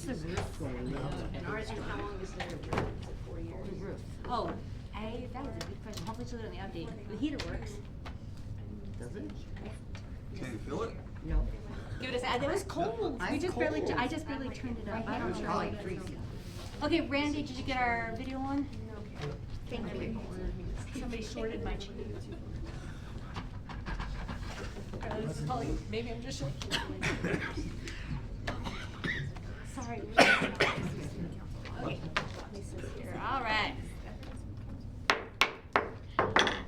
What's the roof going up? And how long is their roof? Is it 4 years? The roof. Oh, that was a good question. Hopefully she'll do it in the update. The heater works. Does it? Can you feel it? No. Give it a second. It was cold. I just barely turned it up. I don't know. Probably freezing. Okay, Randy, did you get our video on? Thank you. Somebody shorted my cheese. Maybe I'm just short. Sorry. Okay. Lisa's here. All right.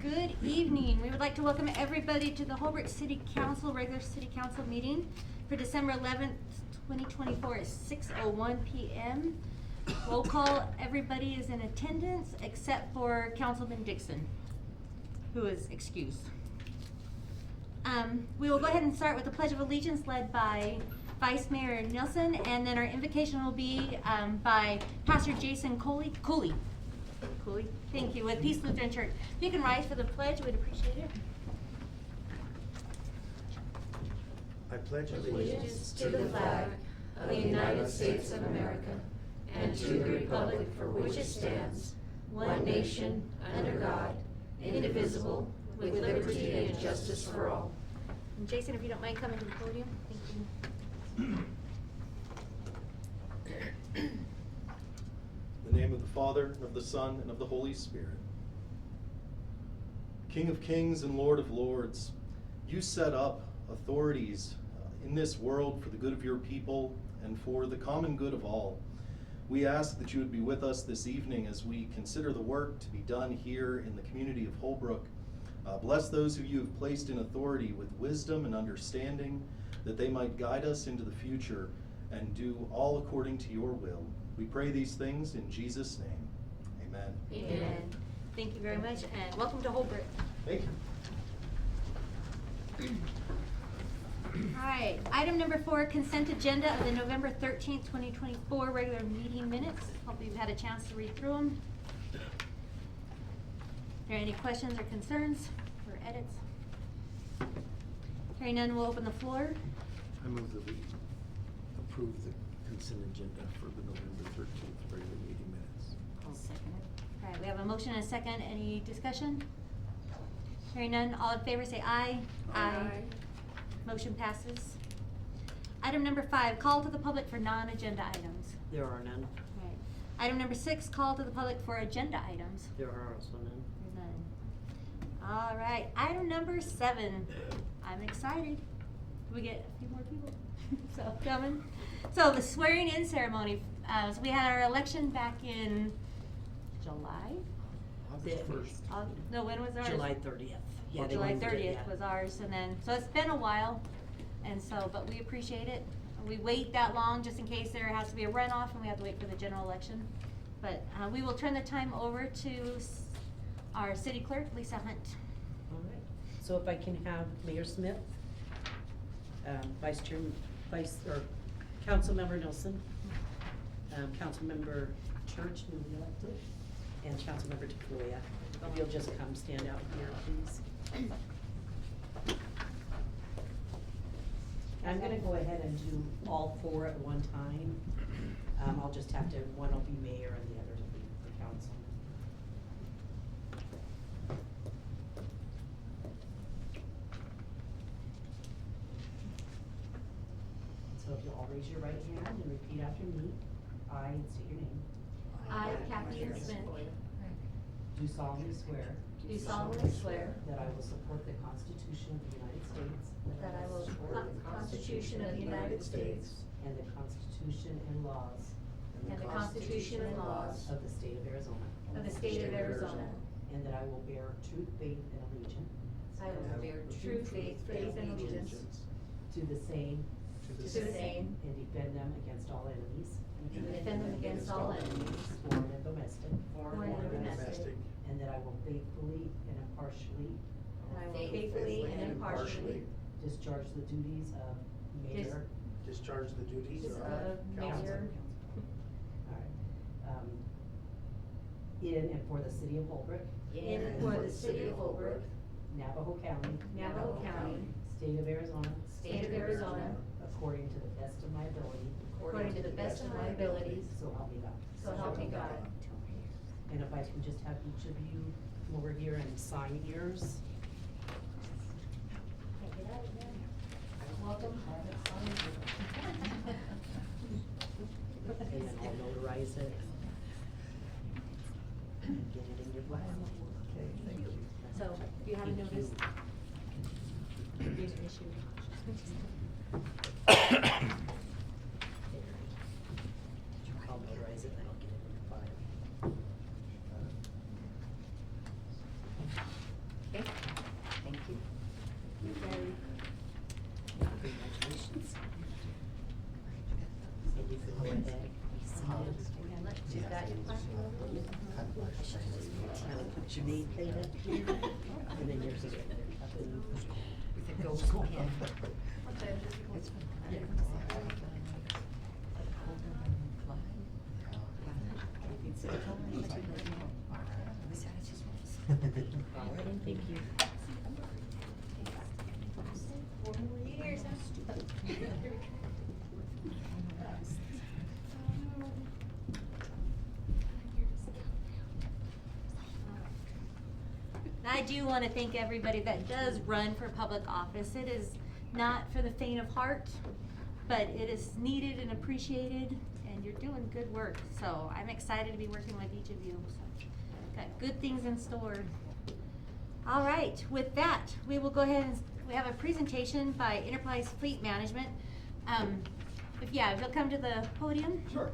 Good evening. We would like to welcome everybody to the Holbrook City Council, regular City Council meeting for December 11th, 2024 at 6:01 p.m. Roll call, everybody is in attendance except for Councilman Dixon, who is excused. We will go ahead and start with the Pledge of Allegiance led by Vice Mayor Nelson, and then our invocation will be by Pastor Jason Cooley, thank you, with Peace Lutheran Church. If you can rise for the pledge, we'd appreciate it. I pledge allegiance to the flag of the United States of America and to the republic for which it stands, one nation, under God, indivisible, with liberty and justice for all. And Jason, if you don't mind coming to the podium, thank you. In the name of the Father, and of the Son, and of the Holy Spirit. King of kings and Lord of lords, you set up authorities in this world for the good of your people and for the common good of all. We ask that you would be with us this evening as we consider the work to be done here in the community of Holbrook. Bless those who you have placed in authority with wisdom and understanding, that they might guide us into the future and do all according to your will. We pray these things in Jesus' name. Amen. Amen. Thank you very much, and welcome to Holbrook. Thank you. All right, item number 4, consent agenda of the November 13th, 2024 regular meeting minutes. Hope you've had a chance to read through them. Are there any questions or concerns or edits? Hearing none, we'll open the floor. I move that we approve the consent agenda for the November 13th regular meeting minutes. I'll second it. All right, we have a motion and a second. Any discussion? Hearing none, all in favor say aye. Aye. Motion passes. Item number 5, call to the public for non-agenda items. There are none. Right. Item number 6, call to the public for agenda items. There are also none. None. All right, item number 7. I'm excited. We get a few more people. So coming. So the swearing in ceremony. So we had our election back in July. August 1st. No, when was ours? July 30th. Well, they July moved it, 30th yeah. was ours, and then, so it's been a while, and so, but we appreciate it. We wait that long just in case there has to be a runoff and we have to wait for the general election. But we will turn the time over to our city clerk, Lisa Hunt. All right, so if I can have Mayor Smith, Councilmember Nelson, Councilmember Church, newly elected, and Councilmember Tafoya. If you'll just come stand out here, please. I'm gonna go ahead and do all 4 at one time. I'll just have to, one will be mayor and the other will be the council. So if you'll all raise your right hand and repeat after me. I, and state your name. I, Kathy Smith, Do solemnly swear do solemnly swear that I will support the Constitution of the United States that I will support the Constitution of the United States and the Constitution and laws and the Constitution and laws of the state of Arizona, of the state of Arizona. and that I will bear true faith and allegiance I will bear true faith and allegiance to the same to the same and defend them against all enemies, and defend them against all enemies, foreign and domestic, foreign and domestic, and that I will faithfully and impartially and I will faithfully and impartially discharge the duties of mayor. Discharge the duties of council. mayor. All right. In and for the city of Holbrook, in and for the city of Holbrook, Navajo County, Navajo County, state of Arizona, state of Arizona, according to the best of my ability, according to the best of my abilities, so help me God. so help me God. And if I can just have each of you come over here and sign yours. Welcome. And then I'll notarize it. And get it in your file. Okay, thank you. So, you haven't noticed, there's an issue. I'll notarize it and I'll get it in your file. Okay, thank you. Congratulations. And you can go ahead. You've got your plan? Kind of put your name plate up here, and then yours is up in. With a gold pen. All right, thank you. I do want to thank everybody that does run for public office. It is not for the faint of heart, but it is needed and appreciated, and you're doing good work. So I'm excited to be working with each of you. So, got good things in store. All right, with that, we will go ahead and we have a presentation by Enterprise Fleet Management. If you'll come to the podium. Sure.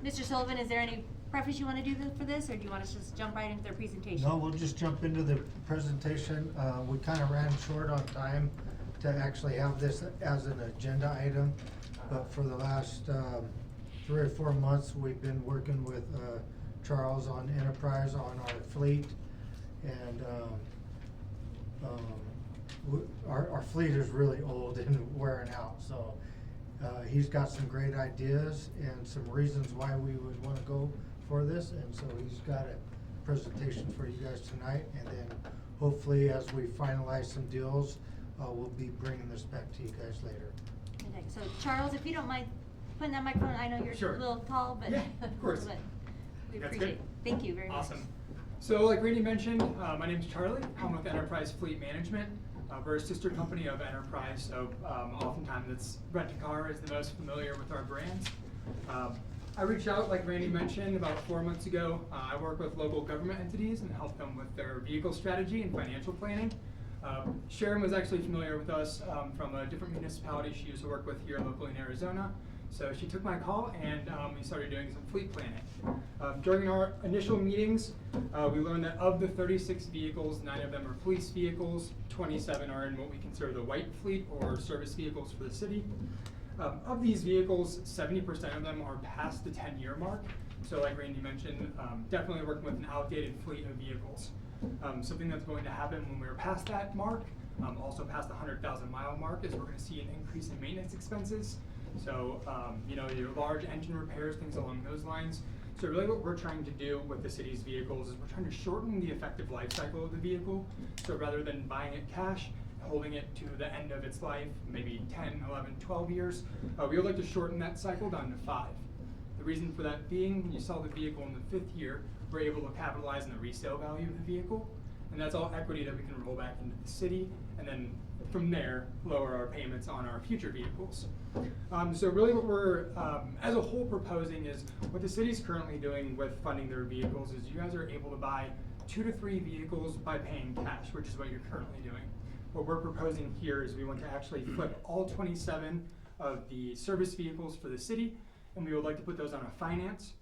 Mr. Sullivan, is there any preface you want to do for this, or do you want us to just jump right into their presentation? No, we'll just jump into the presentation. We kind of ran short on time to actually have this as an agenda item. But for the last 3 or 4 months, we've been working with Charles on Enterprise on our fleet. And our fleet is really old and wearing out. So he's got some great ideas and some reasons why we would want to go for this, and so he's got a presentation for you guys tonight, and then hopefully as we finalize some deals, we'll be bringing this back to you guys later. Okay, so Charles, if you don't mind putting that microphone, I know you're Sure. a little tall, but. Yeah, of course. but we That's appreciate it. good. Thank you very much. Awesome. So like Randy mentioned, my name's Charlie. I'm with Enterprise Fleet Management. We're a sister company of Enterprise, so oftentimes it's rent-a-car is the most familiar with our brands. I reached out, like Randy mentioned, about 4 months ago. I work with local government entities and help them with their vehicle strategy and financial planning. Sharon was actually familiar with us from a different municipality she used to work with here locally in Arizona. So she took my call and we started doing some fleet planning. During our initial meetings, we learned that of the 36 vehicles, 9 of them are police vehicles, 27 are in what we consider the white fleet or service vehicles for the city. Of these vehicles, 70% of them are past the 10-year mark. So like Randy mentioned, definitely working with an outdated fleet of vehicles. Something that's going to happen when we're past that mark, also past the 100,000 mile mark, is we're going to see an increase in maintenance expenses. So, your large engine repairs, things along those lines. So really what we're trying to do with the city's vehicles is we're trying to shorten the effective life cycle of the vehicle. So rather than buying it cash, holding it to the end of its life, maybe 10, 11, 12 years, we would like to shorten that cycle down to 5. The reason for that being, when you sell the vehicle in the 5th year, we're able to capitalize on the resale value of the vehicle, and that's all equity that we can roll back into the city, and then from there, lower our payments on our future vehicles. So really what we're, as a whole, proposing is what the city's currently doing with funding their vehicles is you guys are able to buy 2 to 3 vehicles by paying cash, which is what you're currently doing. What we're proposing here is we want to actually flip all 27 of the service vehicles for the city, and we would like to put those on a finance.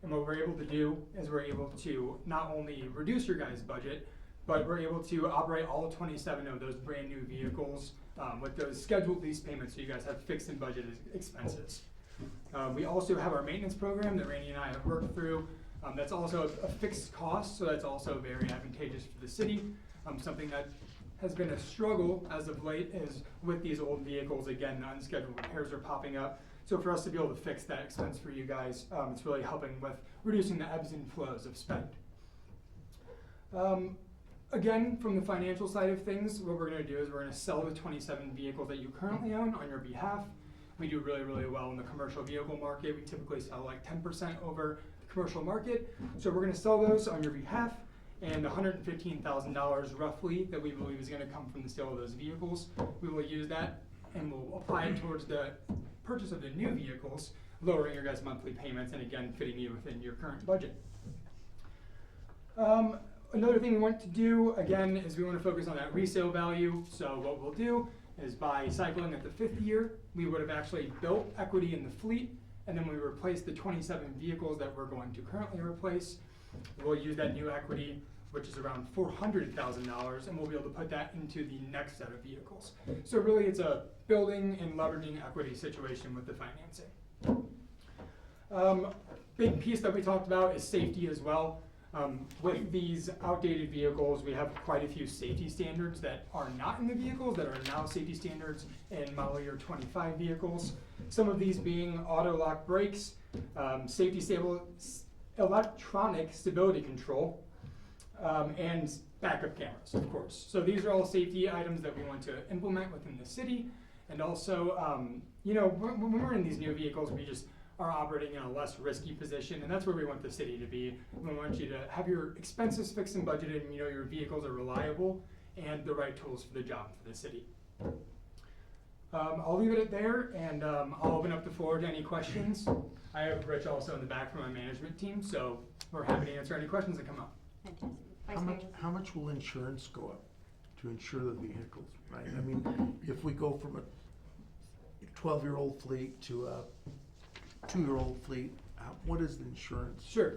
And what we're able to do is we're able to not only reduce your guys' budget, but we're able to operate all 27 of those brand new vehicles with those scheduled lease payments, so you guys have fixed and budgeted expenses. We also have our maintenance program that Randy and I have worked through. That's also a fixed cost, so that's also very advantageous for the city. Something that has been a struggle as of late is with these old vehicles, again, the unscheduled repairs are popping up. So for us to be able to fix that expense for you guys, it's really helping with reducing the ebbs and flows of spend. Again, from the financial side of things, what we're going to do is we're going to sell the 27 vehicles that you currently own on your behalf. We do really, really well in the commercial vehicle market. We typically sell like 10% over the commercial market. So we're gonna sell those on your behalf, and $115,000 roughly that we believe is gonna come from the sale of those vehicles, we will use that and we'll apply it towards the purchase of the new vehicles, lowering your guys' monthly payments and again, fitting you within your current budget. Another thing we want to do, again, is we want to focus on that resale value. So what we'll do is by cycling at the 5th year, we would have actually built equity in the fleet, and then we replace the 27 vehicles that we're going to currently replace. We'll use that new equity, which is around $400,000, and we'll be able to put that into the next set of vehicles. So really it's a building and leveraging equity situation with the financing. Big piece that we talked about is safety as well. With these outdated vehicles, we have quite a few safety standards that are not in the vehicles that are now safety standards in model year 25 vehicles. Some of these being auto lock brakes, electronic stability control, and backup cameras, of course. So these are all safety items that we want to implement within the city. And also, you know, when we're in these new vehicles, we just are operating in a less risky position, and that's where we want the city to be. We want you to have your expenses fixed and budgeted, and you know your vehicles are reliable and the right tools for the job for the city. I'll leave it at there, and I'll open up the floor to any questions. I have Rich also in the back from my management team, so we're happy to answer any questions that come up. Fantastic. Vice Mayor. How much will insurance go up to insure the vehicles, right? I mean, if we go from a 12-year-old fleet to a 2-year-old fleet, what is the insurance? Sure.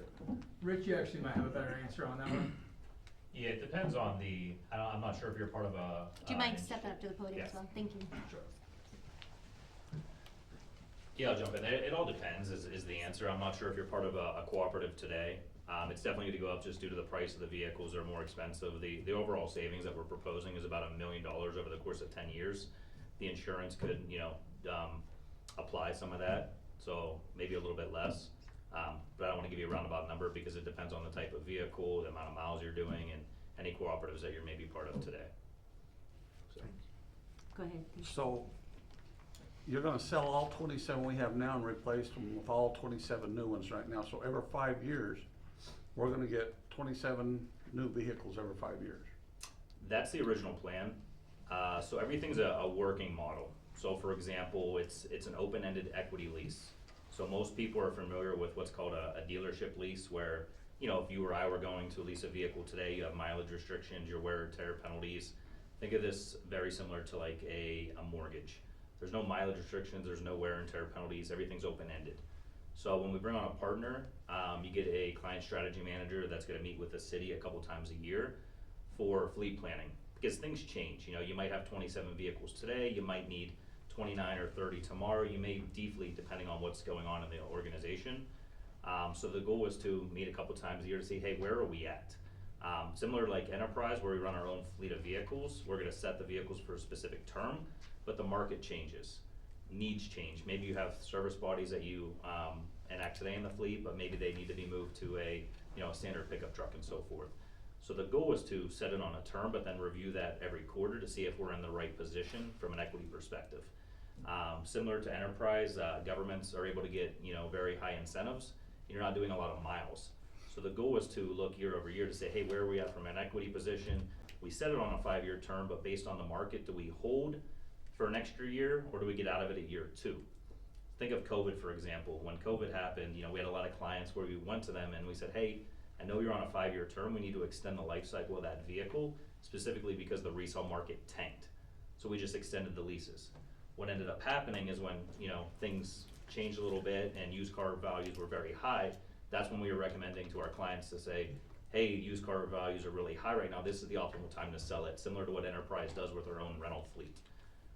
Rich, you actually might have a better answer on that one. Yeah, it depends on the, I'm not sure if you're part of a. Do you mind stepping up to the podium Yes. as well? Thank you. Sure. Yeah, I'll jump in. It all depends is the answer. I'm not sure if you're part of a cooperative today. It's definitely going to go up just due to the price of the vehicles. They're more expensive. The overall savings that we're proposing is about $1 million over the course of 10 years. The insurance could, you know, apply some of that. So maybe a little bit less, but I don't want to give you a roundabout number because it depends on the type of vehicle, the amount of miles you're doing, and any cooperatives that you're maybe part of today. So. Go ahead. So you're gonna sell all 27 we have now and replace them with all 27 new ones right now. So every 5 years, we're gonna get 27 new vehicles every 5 years. That's the original plan. So everything's a working model. So for example, it's an open-ended equity lease. So most people are familiar with what's called a dealership lease where, you know, if you or I were going to lease a vehicle today, you have mileage restrictions, your wear and tear penalties. Think of this very similar to like a mortgage. There's no mileage restrictions, there's no wear and tear penalties, everything's open-ended. So when we bring on a partner, you get a client strategy manager that's gonna meet with the city a couple times a year for fleet planning. Because things change, you know, you might have 27 vehicles today, you might need 29 or 30 tomorrow, you may defleet depending on what's going on in the organization. So the goal is to meet a couple times a year to see, hey, where are we at? Similar like Enterprise where we run our own fleet of vehicles, we're gonna set the vehicles for a specific term, but the market changes, needs change. Maybe you have service bodies that you enact today in the fleet, but maybe they need to be moved to a standard pickup truck and so forth. So the goal is to set it on a term, but then review that every quarter to see if we're in the right position from an equity perspective. Similar to Enterprise, governments are able to get very high incentives. You're not doing a lot of miles. So the goal is to look year over year to say, hey, where are we at from an equity position? We set it on a 5-year term, but based on the market, do we hold for an extra year or do we get out of it at year 2? Think of COVID, for example. When COVID happened, we had a lot of clients where we went to them and we said, hey, I know you're on a 5-year term, we need to extend the life cycle of that vehicle, specifically because the resale market tanked. So we just extended the leases. What ended up happening is when, things changed a little bit and used car values were very high, that's when we were recommending to our clients to say, hey, used car values are really high right now, this is the optimal time to sell it, similar to what Enterprise does with their own rental fleet.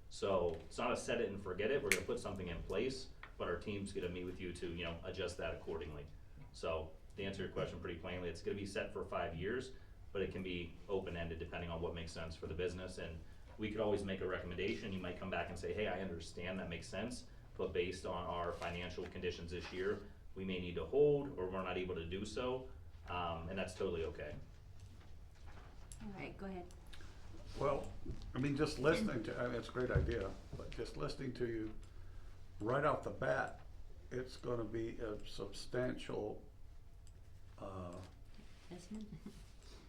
So it's not a set it and forget it, we're gonna put something in place, but our team's gonna meet with you to, adjust that accordingly. So to answer your question pretty plainly, it's gonna be set for 5 years, but it can be open-ended depending on what makes sense for the business. And we could always make a recommendation. You might come back and say, hey, I understand that makes sense, but based on our financial conditions this year, we may need to hold or we're not able to do so, and that's totally okay. All right, go ahead. Well, just listening to, it's a great idea, but just listening to you, right off the bat, it's gonna be a substantial, Investment?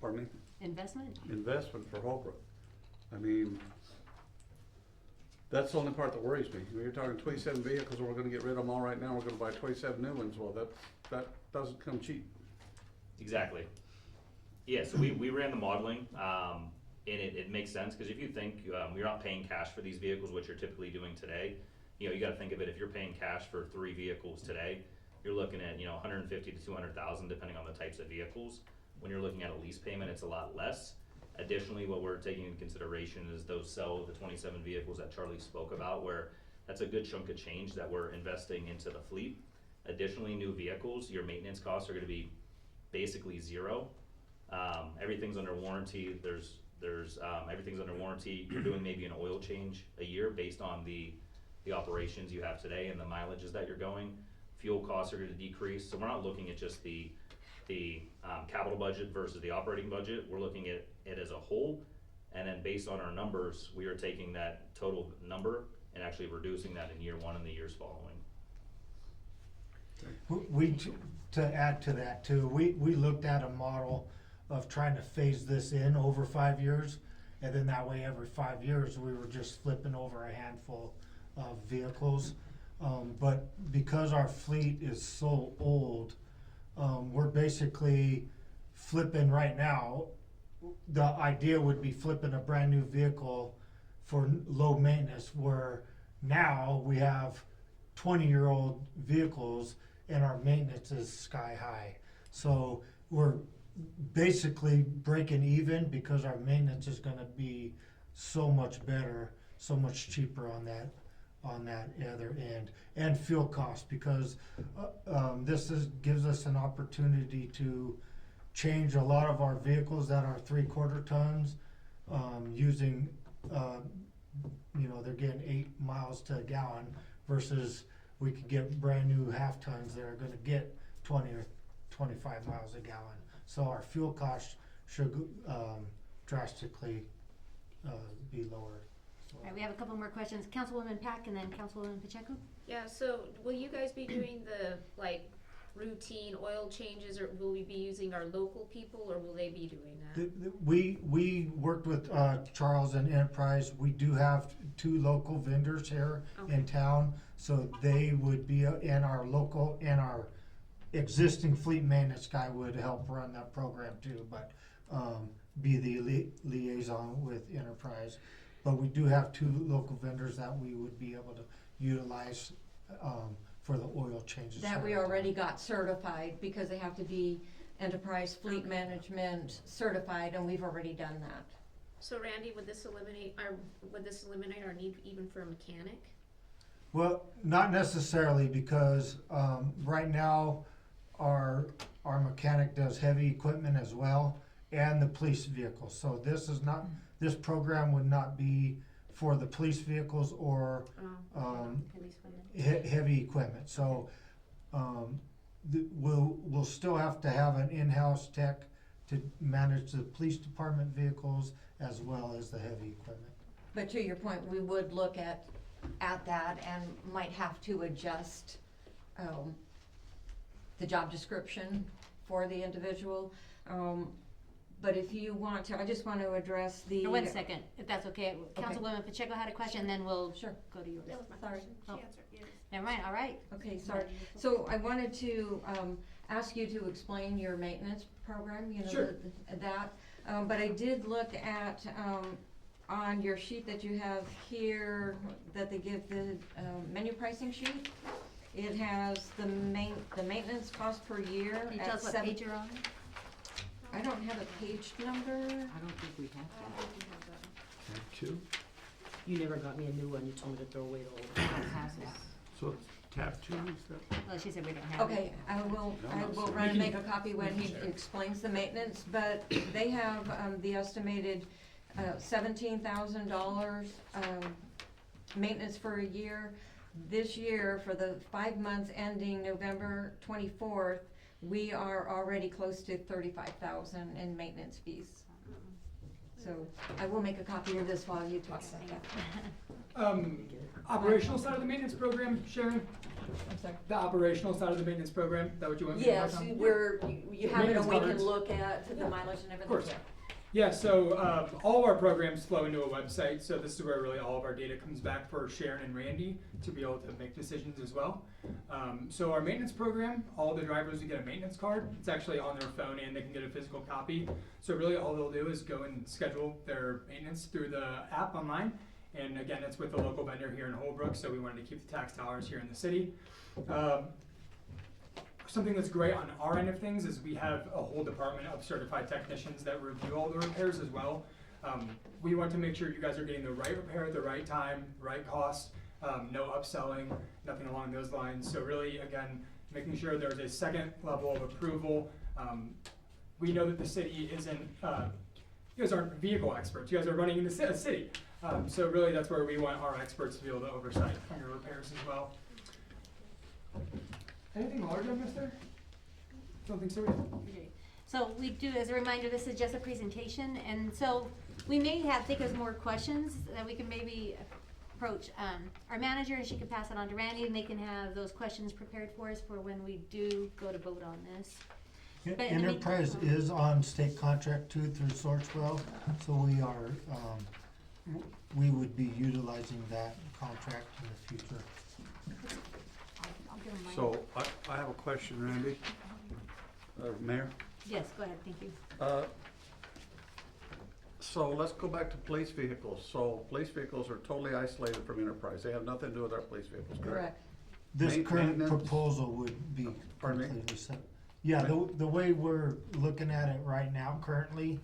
pardon me, Investment? investment for Holbrook. I mean, that's the only part that worries me. When you're talking 27 vehicles, we're gonna get rid of them all right now, we're gonna buy 27 new ones, well, that doesn't come cheap. Exactly. Yeah, so we ran the modeling, and it makes sense, cause if you think, you're not paying cash for these vehicles, which you're typically doing today, you know, you gotta think of it, if you're paying cash for 3 vehicles today, you're looking at, 150 to 200,000 depending on the types of vehicles. When you're looking at a lease payment, it's a lot less. Additionally, what we're taking into consideration is those the 27 vehicles that Charlie spoke about, where that's a good chunk of change that we're investing into the fleet. Additionally, new vehicles, your maintenance costs are gonna be basically zero. Everything's under warranty, everything's under warranty. You're doing maybe an oil change a year based on the operations you have today and the mileages that you're going. Fuel costs are gonna decrease, so we're not looking at just the capital budget versus the operating budget, we're looking at it as a whole. And then based on our numbers, we are taking that total number and actually reducing that in year 1 and the years following. To add to that too, we looked at a model of trying to phase this in over 5 years. And then that way, every 5 years, we were just flipping over a handful of vehicles. But because our fleet is so old, we're basically flipping right now. The idea would be flipping a brand new vehicle for low maintenance, where now we have 20-year-old vehicles and our maintenance is sky high. So we're basically breaking even because our maintenance is gonna be so much better, so much cheaper on that other end. And fuel costs, because gives us an opportunity to change a lot of our vehicles that are 3/4 tons, using, they're getting 8 miles to a gallon versus we could get brand new half tons that are gonna get 20 or 25 miles a gallon. So our fuel costs should drastically be lower. So. All right, we have a couple more questions. Councilwoman Pack and then Councilwoman Pacheco. Yeah, so will you guys be doing the, routine oil changes, or will we be using our local people, or will they be doing that? We worked with Charles and Enterprise. We do have 2 local vendors here in town, so they would be in our local, and our existing fleet maintenance guy would help run that program too, but be the liaison with Enterprise. But we do have 2 local vendors that we would be able to utilize for the oil changes. That we already got certified, because they have to be Enterprise Fleet Management certified, and we've already done that. So Randy, would this eliminate our need even for a mechanic? Well, not necessarily, because right now our mechanic does heavy equipment as well, and the police vehicles. So this program would not be for the police vehicles or heavy equipment. So we'll still have to have an in-house tech to manage the police department vehicles as well as the heavy equipment. But to your point, we would look at that and might have to adjust the job description for the individual. But if you want to, I just want to address the. 1 second, if that's okay. Okay. Councilwoman Pacheco had a question, then we'll Sure. go to yours. That was my Sorry. question. Oh. She answered, yes. Never mind, all right. Okay, sorry. So I wanted to ask you to explain your maintenance program, Sure. But I did look at on your sheet that you have here, that they give the menu pricing sheet. It has the maintenance cost per year Can you at tell us what page you're on? I don't have a page number. I don't think we have that. Tab 2, You never got me a new one, you told me to throw away the old one. so it's tab 2, is that? Well, she said we don't have it. Okay, I will run and make a copy when he explains the maintenance, but they have the estimated $17,000 maintenance for a year. This year, for the 5 months ending November 24th, we are already close to $35,000 in maintenance fees. So I will make a copy of this while you talk about that. Operational side of the maintenance program, Sharon? I'm sorry. The operational side of the maintenance program, is that what you want me to touch Yes, on? where you have it Maintenance and we can cards. look at the mileage and everything. Of course. Yeah. Yeah, so all of our programs flow into a website, so this is where really all of our data comes back for Sharon and Randy to be able to make decisions as well. So our maintenance program, all the drivers will get a maintenance card. It's actually on their phone and they can get a physical copy. So really all they'll do is go and schedule their maintenance through the app online. And again, it's with a local vendor here in Holbrook, so we wanted to keep the tax dollars here in the city. Something that's great on our end of things is we have a whole department of certified technicians that review all the repairs as well. We want to make sure you guys are getting the right repair at the right time, right cost, no upselling, nothing along those lines. So really, again, making sure there's a second level of approval. We know that the city isn't, you guys aren't vehicle experts, you guys are running in the city. So really that's where we want our experts to be able to oversight on your repairs as well. Anything large I missed there? Don't think so. Okay. So we do, as a reminder, this is just a presentation, and so we may think of more questions that we can maybe approach our manager, and she can pass it on to Randy, and they can have those questions prepared for us for when we do go to vote on this. But in the Enterprise meantime- is on state contract too through Sourcewell, so we are, we would be utilizing that contract in the future. I'll give 'em mine. So I have a question, Randy. Mayor? Yes, go ahead, thank you. So let's go back to police vehicles. So police vehicles are totally isolated from Enterprise. They have nothing to do with our police vehicles, correct? Correct. This current Maintenance? proposal would be Pardon me? completely separate. Yeah, the way we're looking at it right now currently,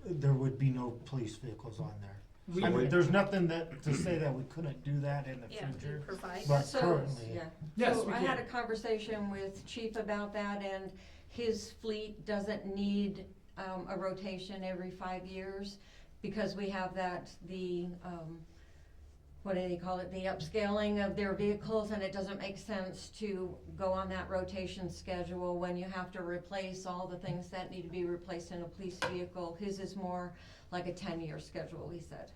there would be no police vehicles on there. We I mean, would- there's nothing to say that we couldn't do that in the Yeah, future, provide. but So, currently. yeah. Yes, So we I had a can. conversation with Chief about that, and his fleet doesn't need a rotation every 5 years because we have what do they call it, the upscaling of their vehicles, and it doesn't make sense to go on that rotation schedule when you have to replace all the things that need to be replaced in a police vehicle. His is more like a 10-year schedule, he said.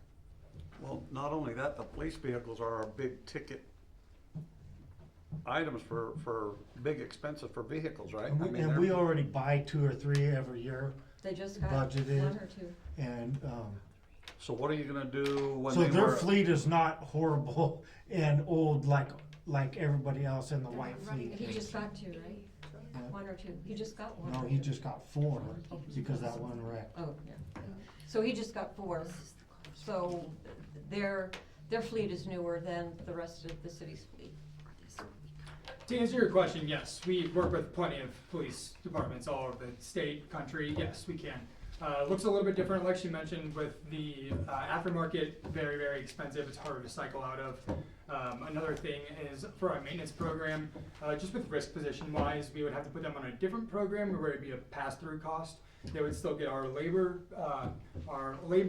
Well, not only that, the police vehicles are our big ticket items for big expenses for vehicles, right? And I we, mean, and they're- we already buy 2 or 3 every year, They just got Budgeted. 1 or 2. and, So what are you gonna do when so they their were? fleet is not horrible and old like everybody else in the white fleet. He just got 2, right? 1 or 2. He just got 1. No, he just got 4 because that one wrecked. Oh, yeah. So he just got 4. So their fleet is newer than the rest of the city's fleet. To answer your question, yes, we work with plenty of police departments all over the state, country, yes, we can. Looks a little bit different, like she mentioned, with the aftermarket, very, very expensive, it's harder to cycle out of. Another thing is for our maintenance program, just with risk position wise, we would have to put them on a different program where it'd be a pass-through cost. They would still get our labor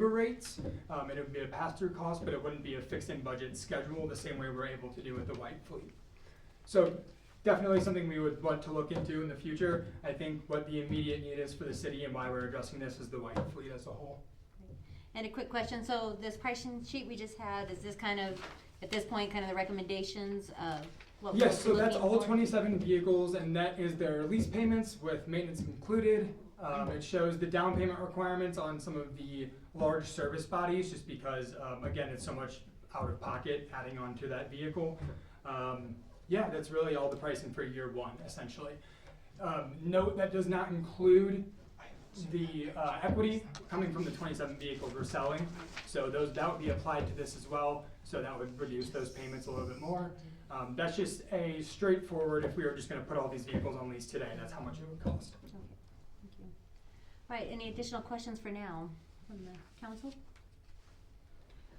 rates, and it would be a pass-through cost, but it wouldn't be a fixed in budget schedule the same way we're able to do with the white fleet. So definitely something we would want to look into in the future. I think what the immediate need is for the city and why we're addressing this is the white fleet as a whole. And a quick question, so this pricing sheet we just had, is this kind of, at this point, kind of the recommendations of what we're Yes, so that's looking all for? 27 vehicles, and that is their lease payments with maintenance included. It shows the down payment requirements on some of the large service bodies, just because, again, it's so much out of pocket adding on to that vehicle. Yeah, that's really all the pricing for year 1, essentially. Note that does not include the equity coming from the 27 vehicles we're selling. So that would be applied to this as well, so that would reduce those payments a little bit more. That's just a straightforward, if we were just gonna put all these vehicles on lease today, that's how much it would cost. Okay, thank you. Right, any additional questions for now from the council?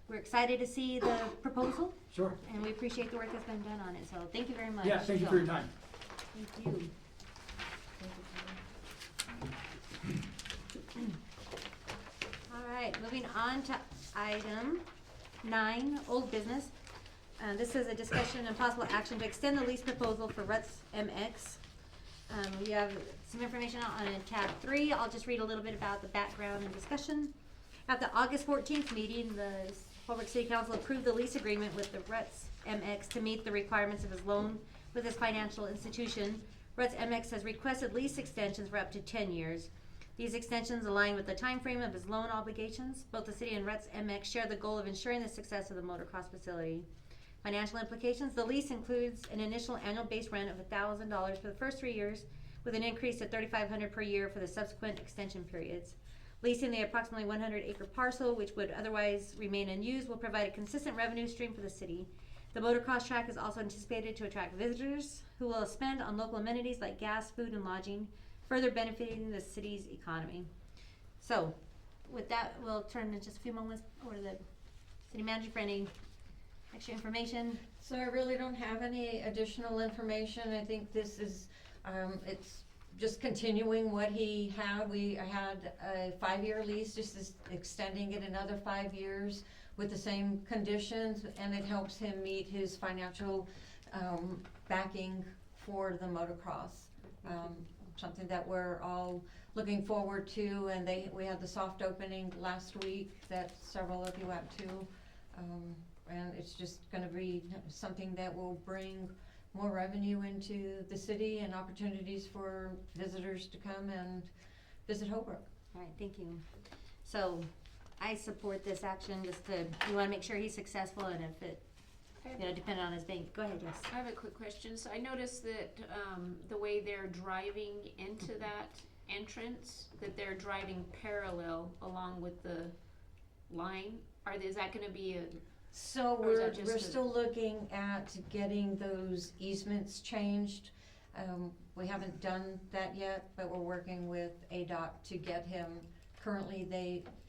We're excited to see the proposal, Sure. and we appreciate the work that's been done on it, so thank you very much. Yeah, thank you for your time. Thank you. All right, moving on to item 9, old business. This is a discussion and possible action to extend the lease proposal for Ruts MX. We have some information on tab 3. I'll just read a little bit about the background and discussion. At the August 14th meeting, the Holbrook City Council approved the lease agreement with the Ruts MX to meet the requirements of his loan with his financial institution. Ruts MX has requested lease extensions for up to 10 years. These extensions align with the time frame of his loan obligations. Both the city and Ruts MX share the goal of ensuring the success of the motocross facility. Financial implications: the lease includes an initial annual base rent of $1,000 for the first 3 years, with an increase of $3,500 per year for the subsequent extension periods. Leasing the approximately 100-acre parcel, which would otherwise remain unused, will provide a consistent revenue stream for the city. The motocross track is also anticipated to attract visitors who will spend on local amenities like gas, food, and lodging, further benefiting the city's economy. So, with that, we'll turn in just a few moments over to the city manager for any extra information. So I really don't have any additional information. I think this is, it's just continuing what he had. We had a 5-year lease, just extending it another 5 years with the same conditions, and it helps him meet his financial backing for the motocross. Something that we're all looking forward to, and we had the soft opening last week that several of you went to. And it's just gonna be something that will bring more revenue into the city and opportunities for visitors to come and visit Holbrook. All right, thank you. So, I support this action, we wanna make sure he's successful, and if it, depending on his bank. Go ahead, yes. I have a quick question. So I noticed that the way they're driving into that entrance, that they're driving parallel along with the line. Is that gonna be a... So Or is that just we're a- still looking at getting those easements changed. We haven't done that yet, but we're working with ADOT to get him. Currently,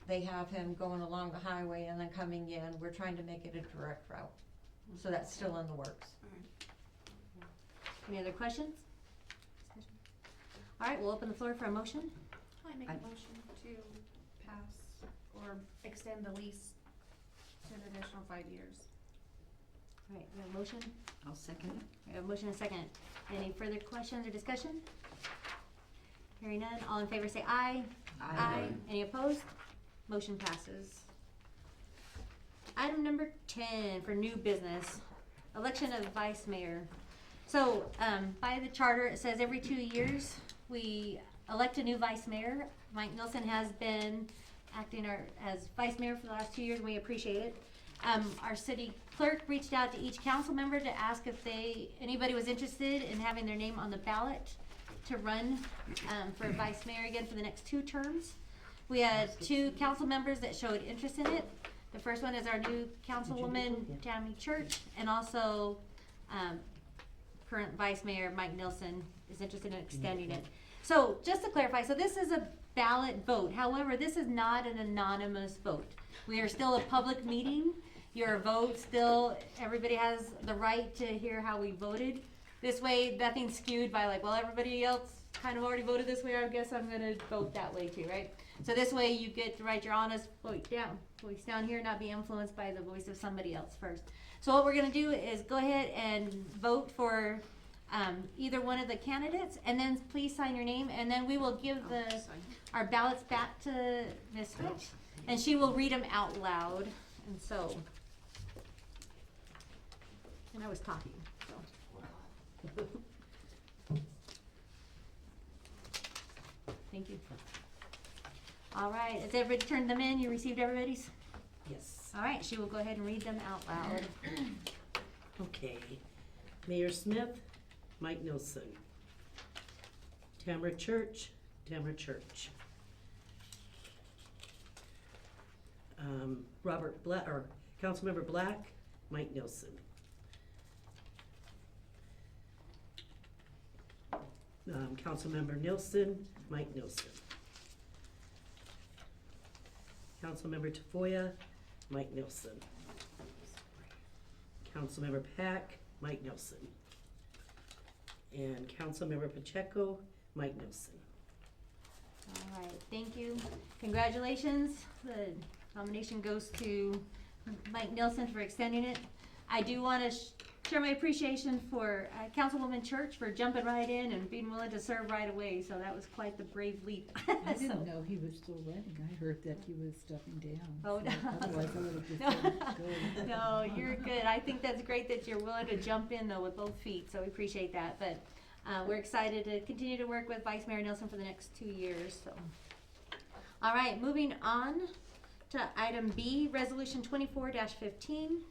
they have him going along the highway and then coming in. We're trying to make it a direct route. So that's still in the works. Any other questions? All right, we'll open the floor for a motion. I make a motion to pass or extend the lease to an additional 5 years. All right, we have a motion. I'll second it. We have a motion and a second. Any further questions or discussion? Hearing none, all in favor say aye. Aye. Any opposed? Motion passes. Item number 10 for new business, election of vice mayor. So, by the charter, it says every 2 years, we elect a new vice mayor. Mike Nilsson has been acting as vice mayor for the last 2 years, and we appreciate it. Our city clerk reached out to each council member to ask if anybody was interested in having their name on the ballot to run for vice mayor again for the next 2 terms. We had 2 council members that showed interest in it. The first one is our new councilwoman, Tammy Church, and also current vice mayor, Mike Nilsson, is interested in extending it. So just to clarify, so this is a ballot vote. However, this is not an anonymous vote. We are still a public meeting. Your vote still, everybody has the right to hear how we voted. This way, nothing's skewed by like, well, everybody else kind of already voted this way, I guess I'm gonna vote that way too, right? So this way you get to write your honest voice down here, not be influenced by the voice of somebody else first. So what we're gonna do is go ahead and vote for either one of the candidates, and then please sign your name, and then we will give our ballots back to Ms. Fitch, and she will read them out loud. And so, and I was talking, so. Thank you. All right, has everybody turned them in? You received everybody's? Yes. All right, she will go ahead and read them out loud. Okay. Mayor Smith, Mike Nilsson. Tamara Church, Tamara Church. Robert Black, or Councilmember Black, Mike Nilsson. Councilmember Nilsson, Mike Nilsson. Councilmember Tafoya, Mike Nilsson. Councilmember Pack, Mike Nilsson. And Councilmember Pacheco, Mike Nilsson. All right, thank you. Congratulations. The nomination goes to Mike Nilsson for extending it. I do want to share my appreciation for Councilwoman Church for jumping right in and being willing to serve right away. So that was quite the brave leap. I So- didn't know he was still running. I heard that he was stepping down. Oh, so no. Otherwise I would have just No. let it go. No, you're good. I think that's great that you're willing to jump in though with both feet, so we appreciate that. But we're excited to continue to work with Vice Mayor Nelson for the next 2 years, so. All right, moving on to item B, Resolution 24-15.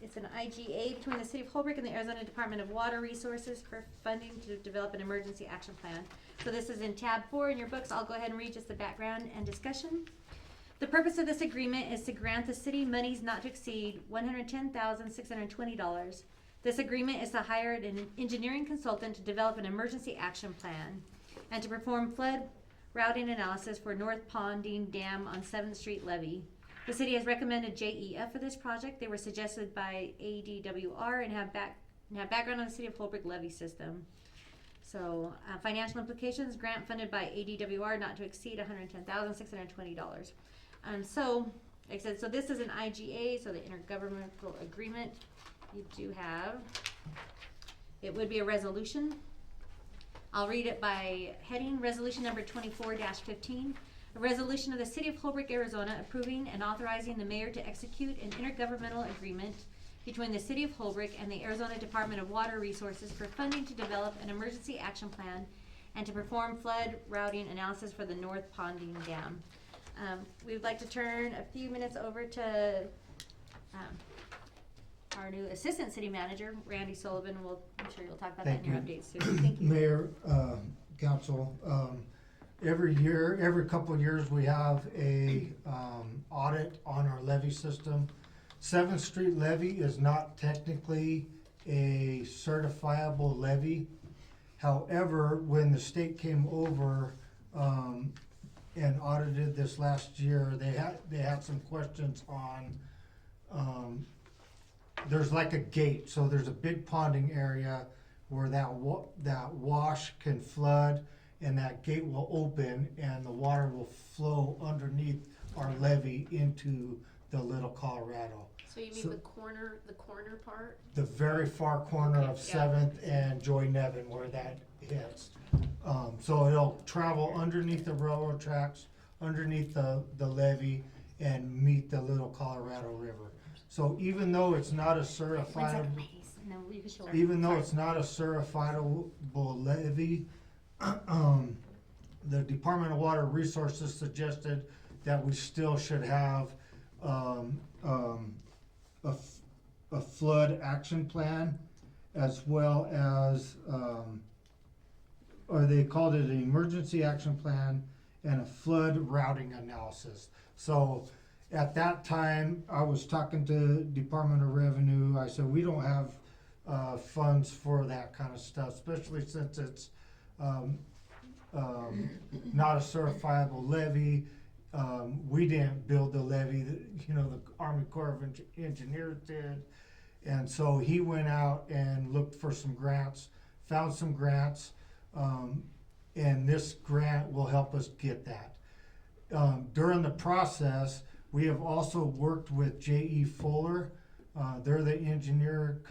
It's an IGA between the City of Holbrook and the Arizona Department of Water Resources for funding to develop an emergency action plan. So this is in tab 4 in your books. I'll go ahead and read just the background and discussion. The purpose of this agreement is to grant the city monies not to exceed $110,620. This agreement is to hire an engineering consultant to develop an emergency action plan and to perform flood routing analysis for North Ponding Dam on 7th Street levee. The city has recommended JEF for this project. They were suggested by ADWR and have background on the City of Holbrook levee system. So financial implications, grant funded by ADWR not to exceed $110,620. So, like I said, so this is an IGA, so the intergovernmental agreement. You do have, it would be a resolution. I'll read it by heading, resolution number 24-15. A resolution of the City of Holbrook, Arizona, approving and authorizing the mayor to execute an intergovernmental agreement between the City of Holbrook and the Arizona Department of Water Resources for funding to develop an emergency action plan and to perform flood routing analysis for the North Ponding Dam. We would like to turn a few minutes over to our new Assistant City Manager, Randy Sullivan. I'm sure you'll talk about that in your updates soon. Thank you. Mayor, council, every couple of years, we have a audit on our levee system. 7th Street levee is not technically a certifiable levee. However, when the state came over and audited this last year, they had some questions on, there's like a gate, so there's a big ponding area where that wash can flood and that gate will open and the water will flow underneath our levee into the Little Colorado. So you mean So- the corner part? The very far corner of Okay, yeah. 7th and Joy Nevin where that hits. So it'll travel underneath the railroad tracks, underneath the levee, and meet the Little Colorado River. So even though it's not a One certified, second, ladies, and then you can show. even though it's not a certifiable levee, the Department of Water Resources suggested that we still should have a flood action plan, as well as, or they called it an emergency action plan and a flood routing analysis. So at that time, I was talking to Department of Revenue. I said, we don't have funds for that kind of stuff, especially since it's not a certifiable levy. We didn't build the levee, the Army Corps of Engineers did. And so he went out and looked for some grants, found some grants, and this grant will help us get that. During the process, we have also worked with J.E. Fuller. They're the engineer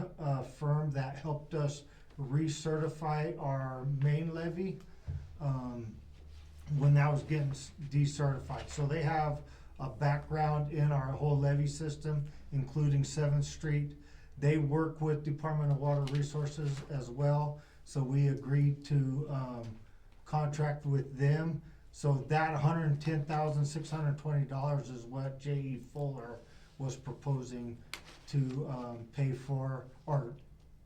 firm that helped us recertify our main levee when that was getting decertified. So they have a background in our whole levee system, including 7th Street. They work with Department of Water Resources as well, so we agreed to contract with them. So that $110,620 is what J.E. Fuller was proposing to pay for, or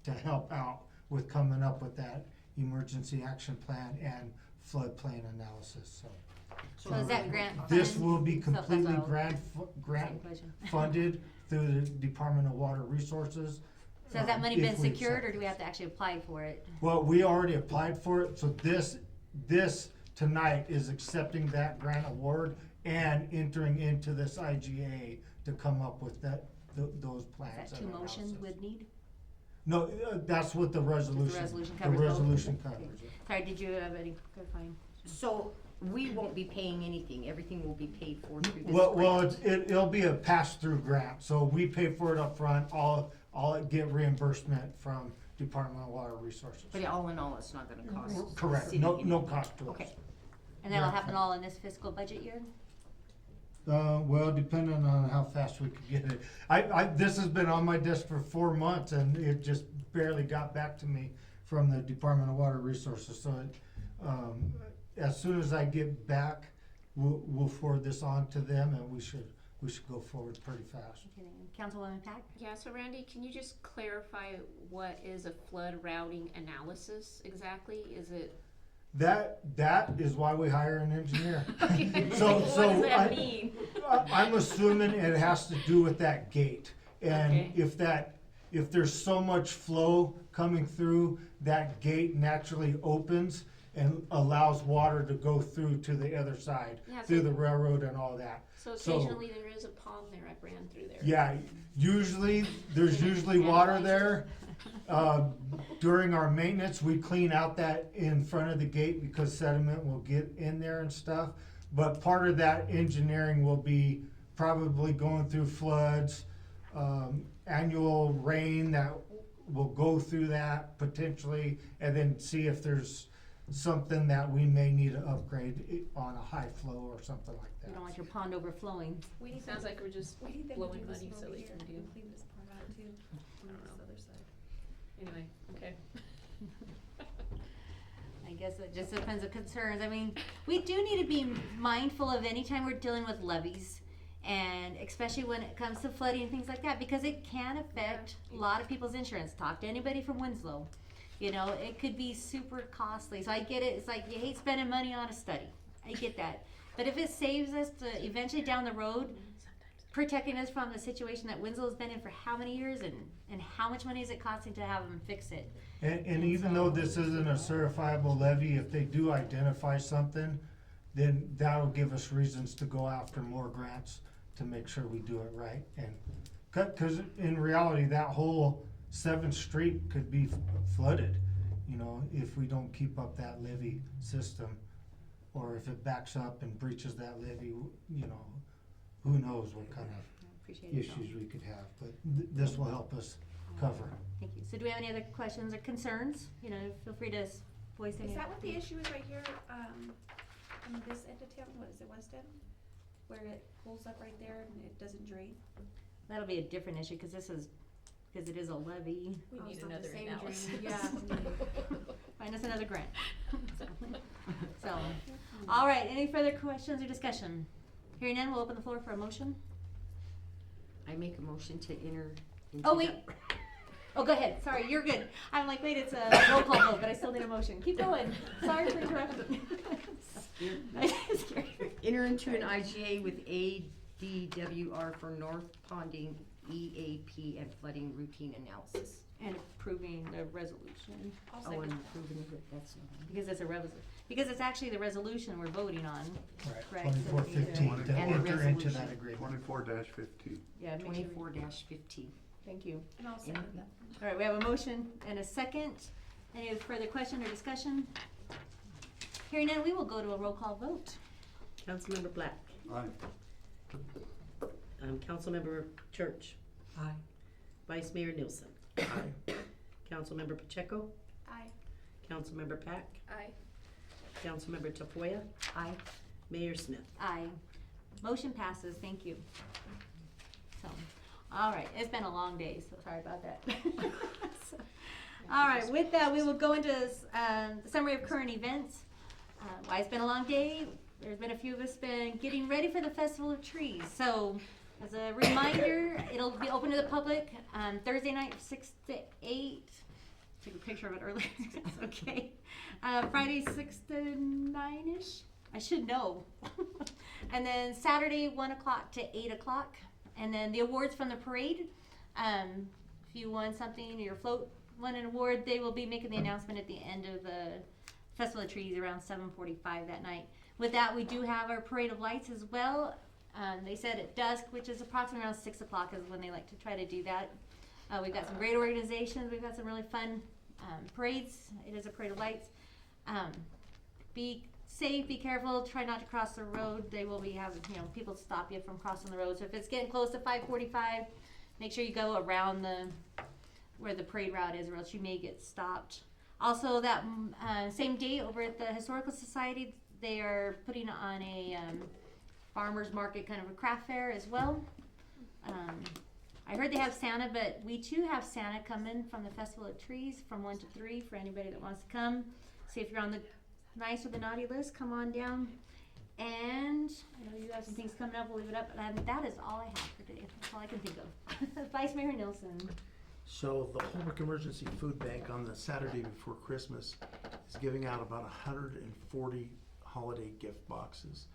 to help out with coming up with that emergency action plan and floodplain analysis, so. So is that grant This fund? will be So that's completely all. grant Same question. funded through the Department of Water Resources. So has that money if been we secured, accept or do we this. have to actually apply for it? Well, we already applied for it, so this tonight is accepting that grant award and entering into this IGA to come up with those Is plans. that two and motions analysis. would need? No, that's what the resolution. resolution The covers both? resolution Okay. covers it. Sorry, did you have any, go fine. So we won't be paying anything, everything will be paid for through this Well, grant? it'll be a pass-through grant, so we pay for it up front. All I'll get reimbursement from Department of Water Resources. But all in all, it's not gonna cost the Correct, city no, anything. no cost to us. Okay. And that'll happen all in this fiscal budget year? Well, depending on how fast we could get it. This has been on my desk for 4 months and it just barely got back to me from the Department of Water Resources. So as soon as I get back, we'll forward this on to them and we should go forward pretty fast. Okay, Councilwoman Pack? Yeah, so Randy, can you just clarify what is a flood routing analysis exactly? Is it? That is why we hire an engineer. Okay. So What does that I- mean? I'm assuming it has to do with that gate. And Okay. if there's so much flow coming through, that gate naturally opens and allows water to go through to the other side, Yeah, through so- the railroad and all that. So occasionally there is a pond there, I've ran through there. Yeah, there's usually water there. During our maintenance, we clean out that in front of the gate because sediment will get in there and stuff. But part of that engineering will be probably going through floods, annual rain that will go through that potentially, and then see if there's something that we may need to upgrade on a high flow or something like that. You don't want your pond overflowing. We need Sounds them- like we're just we need them to blowing do this money one so over they here can do. and clean this part out too, on this other side. Anyway, okay. I guess it just depends on concerns. I mean, we do need to be mindful of any time we're dealing with levees, and especially when it comes to flooding and things like that, because it can affect a lot of people's insurance. Talk to anybody from Winslow. You know, it could be super costly. So I get it. It's like you hate spending money on a study. I get that. But if it saves us to eventually down the road, protecting us from the situation that Winslow's been in for how many years, and how much money is it costing to have them fix it? And even though this isn't a certifiable levy, if they do identify something, then that'll give us reasons to go after more grants to make sure we do it right. And, cause in reality, that whole 7th Street could be flooded, you know, if we don't keep up that levee system. Or if it backs up and breaches that levee, you know, who knows what kind of Appreciate it. issues we could have, but this will help us cover. Thank you. So do we have any other questions or concerns? You know, feel free to voice any. Is that what the issue is right here, on this end of town, what is it, West End? Where it pulls up right there and it doesn't drain? That'll be a different issue, cause it is a levy. We Oh, need it's not the another same analysis. drain. Yeah. Find us another grant. So, all right, any further questions or discussion? Hearing none, we'll open the floor for a motion. I make a motion to enter into Oh, wait. Oh, go ahead. Sorry, you're good. I'm like, wait, it's a roll call vote, but I still need a motion. Keep going. Sorry for interrupting. Enter into an IGA with ADWR for North Ponding EAP and flooding routine analysis. And approving the resolution, I'll Oh, and second. approving of it, that's not. because it's a because it's actually the resolution we're voting on. Right, Correct. 2415 to And the enter into resolution. that agreement. 24-15. Yeah, make sure we- 24-15. Thank you. And I'll second that. All right, we have a motion and a second. Any further question or discussion? Hearing none, we will go to a roll call vote. Councilmember Black. Aye. Councilmember Church. Aye. Vice Mayor Nielsen. Aye. Councilmember Pacheco. Aye. Councilmember Pack. Aye. Councilmember Tafoya. Aye. Mayor Smith. Aye. Motion passes, thank you. So, all right, it's been a long day, so sorry about that. So, all right, with that, we will go into the summary of current events. Why it's been a long day, there's been a few of us been getting ready for the Festival of Trees. So, as a reminder, it'll be open to the public Thursday night, 6 to 8. Took a picture of it earlier, that's okay. Friday, 6 to 9-ish. I should know. And then Saturday, 1 o'clock to 8 o'clock. And then the awards from the parade. If you won something, your float won an award, they will be making the announcement at the end of the Festival of Trees around 7:45 that night. With that, we do have our parade of lights as well. They said at dusk, which is approximately around 6 o'clock is when they like to try to do that. We've got some great organizations. We've got some really fun parades. It is a parade of lights. Be safe, be careful, try not to cross the road. They will be having, people stop you from crossing the road. So if it's getting close to 5:45, make sure you go around where the parade route is, or else you may get stopped. Also, that same day over at the Historical Society, they are putting on a farmer's market, kind of a craft fair as well. I heard they have Santa, but we too have Santa coming from the Festival of Trees from 1 to 3 for anybody that wants to come. See if you're on the nice or the naughty list, come on down. And I know you have some things coming up, we'll leave it up. And that is all I have for today. That's all I can think of. Vice Mayor Nilsson. So the Holbrook Emergency Food Bank on the Saturday before Christmas is giving out about 140 holiday gift boxes.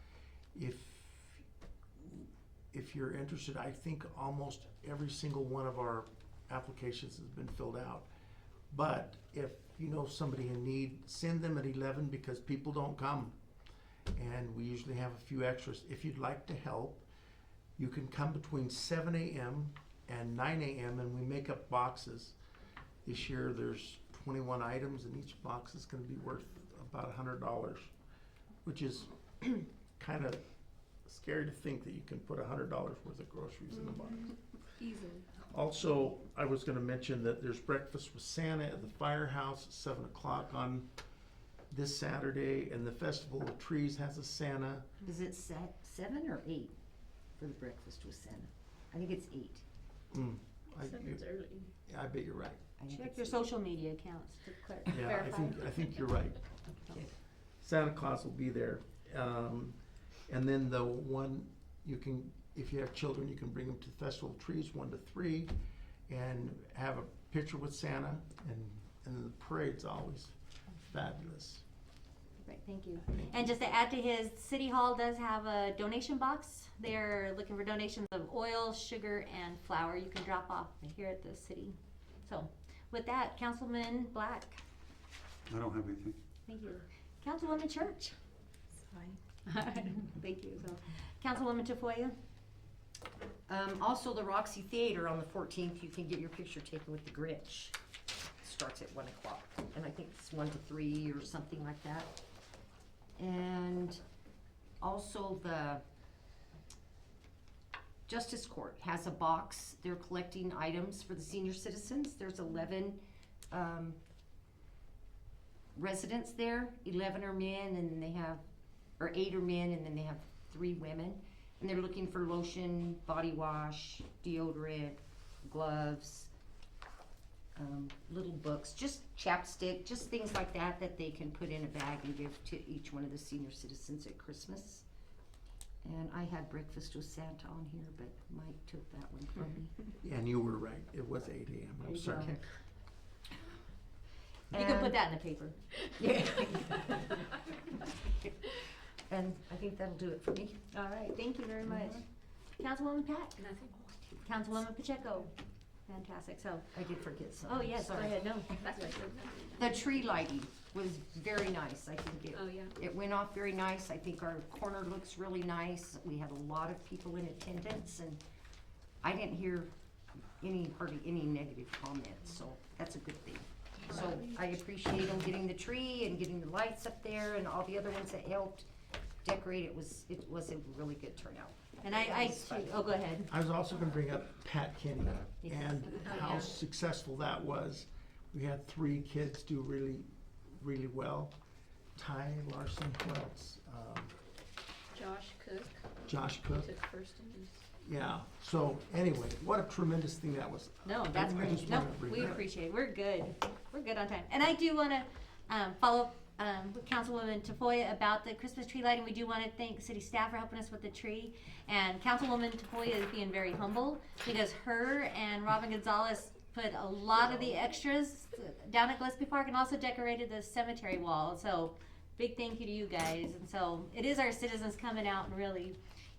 If you're interested, I think almost every single one of our applications has been filled out. But if you know somebody in need, send them at 11 because people don't come. And we usually have a few extras. If you'd like to help, you can come between 7 a.m. and 9 a.m. and we make up boxes. This year there's 21 items and each box is going to be worth about $100, which is kind of scary to think that you can put $100 worth of groceries in the box. Easily. Also, I was going to mention that there's breakfast with Santa at the firehouse at 7 o'clock on this Saturday, and the Festival of Trees has a Santa. Is it 7 or 8 for the breakfast with Santa? I think it's 8. Early. I bet you're right. Check your social media accounts to Yeah, clarify. I think you're right. Santa Claus will be there. And then the one you can, if you have children, you can bring them to the Festival of Trees 1 to 3 and have a picture with Santa, and the parade's always fabulous. Right, thank you. And just to add to his, City Hall does have a donation box. They're looking for donations of oil, sugar, and flour. You can drop off here at the city. So with that, Councilman Black. I don't have anything. Thank you. Councilwoman Church. Fine. Thank you. So, Councilwoman Tafoya. Also, the Roxy Theater on the 14th, you can get your picture taken with the Grinch. Starts at 1 o'clock, and I think it's 1 to 3 or something like that. And also the Justice Court has a box. They're collecting items for the senior citizens. There's 11 residents there. 11 are men, and then they have, or 8 are men, and then they have 3 women. And they're looking for lotion, body wash, deodorant, gloves, little books, just chapstick, just things like that that they can put in a bag and give to each one of the senior citizens at Christmas. And I had breakfast with Santa on here, but Mike took that one from me. And you were right. It was 8 a.m. I'm sorry. Okay. You can put that in the paper. Yeah. And I think that'll do it for me. All right, thank you very much. Councilwoman Pat. Nothing. Councilwoman Pacheco. Fantastic. So, I did forget something. oh yes, go Sorry. ahead. No. That's what I said. The tree lighting was very nice. I think it, Oh, yeah. it went off very nice. I think our corner looks really nice. We had a lot of people in attendance, and I didn't hear hardly any negative comments, so that's a good thing. So I appreciate them getting the tree and getting the lights up there and all the other ones that helped decorate. It was a really good turnout. And oh, go ahead. I was also going to bring up Pat Kenny Yes. and Oh, how yeah. successful that was. We had 3 kids do really, really well. Ty Larson, who else? Josh Cook Josh Cook. took first in his. Yeah. So anyway, what a tremendous thing that was. No, that's I great. just No, wanted to bring we that up. appreciate it. We're good. We're good on time. And I do want to follow up with Councilwoman Tafoya about the Christmas tree lighting. We do want to thank city staff for helping us with the tree. And Councilwoman Tafoya is being very humble because her and Robin Gonzalez put a lot of the extras down at Gillespie Park and also decorated the cemetery wall. So big thank you to you guys. And so it is our citizens coming out and really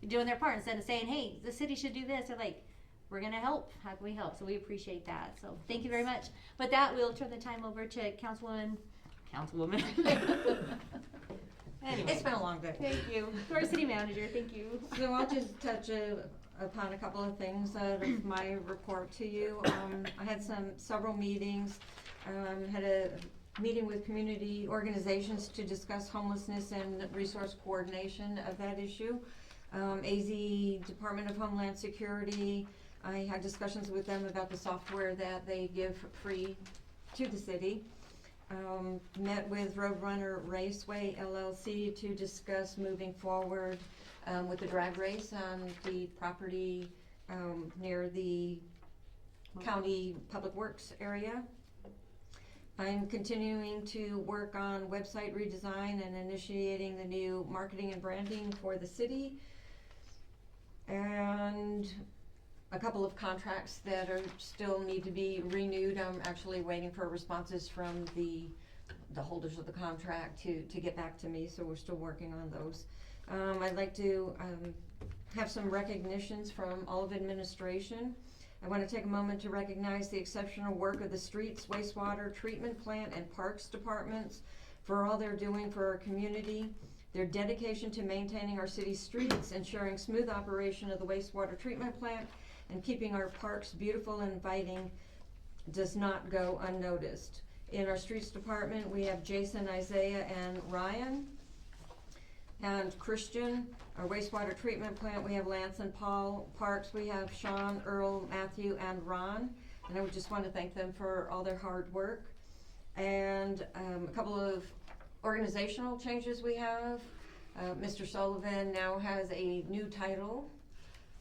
doing their part instead of saying, hey, the city should do this. They're like, we're going to help. How can we help? So we appreciate that. So thank you very much. With that, we'll turn the time over to Councilwoman. Anyway, It's been a long day. thank you. To our city manager, thank you. So I'll just touch upon a couple of things out of my report to you. I had several meetings, had a meeting with community organizations to discuss homelessness and resource coordination of that issue. AZ, Department of Homeland Security, I had discussions with them about the software that they give free to the city. Met with Roadrunner Raceway LLC to discuss moving forward with the drag race on the property near the county public works area. I'm continuing to work on website redesign and initiating the new marketing and branding for the city. And a couple of contracts that are still need to be renewed. I'm actually waiting for responses from the holders of the contract to get back to me, so we're still working on those. I'd like to have some recognitions from all of administration. I want to take a moment to recognize the exceptional work of the streets, wastewater treatment plant, and parks departments for all they're doing for our community. Their dedication to maintaining our city's streets, ensuring smooth operation of the wastewater treatment plant, and keeping our parks beautiful and inviting does not go unnoticed. In our streets department, we have Jason, Isaiah, and Ryan. And Christian, our wastewater treatment plant, we have Lance and Paul. Parks, we have Sean, Earl, Matthew, and Ron. And I would just want to thank them for all their hard work. And a couple of organizational changes we have. Mr. Sullivan now has a new title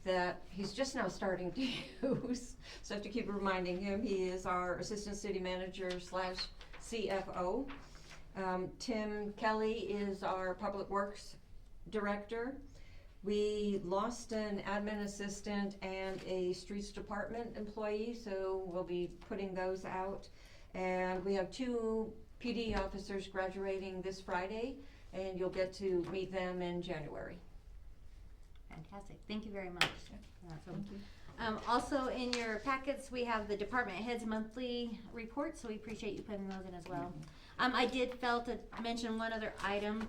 that he's just now starting to use. So I have to keep reminding him. He is our Assistant City Manager / CFO. Tim Kelly is our Public Works Director. We lost an admin assistant and a streets department employee, so we'll be putting those out. And we have 2 PD officers graduating this Friday, and you'll get to meet them in January. Fantastic, thank you very much. Awesome. Also in your packets, we have the department heads monthly report, so we appreciate you putting those in as well. I did fail to mention one other item.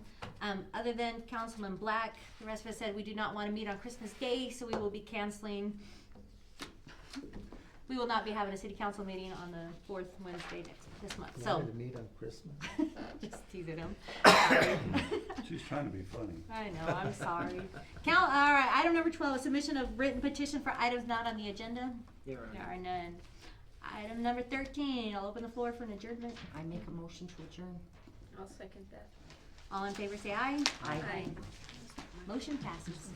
Other than Councilman Black, the rest of us said we do not want to meet on Christmas Day, so we will be canceling. We will not be having a city council meeting on the 4th Wednesday this month, so. Wanted to meet on Christmas. Just teasing him. Sorry. She's trying to be funny. I know, I'm sorry. All right, item number 12, submission of written petition for items not on the agenda. There There are none. Item number 13, I'll open the floor for an adjournment. I make a motion to adjourn. I'll second that. All in favor say aye. Aye. Motion passes.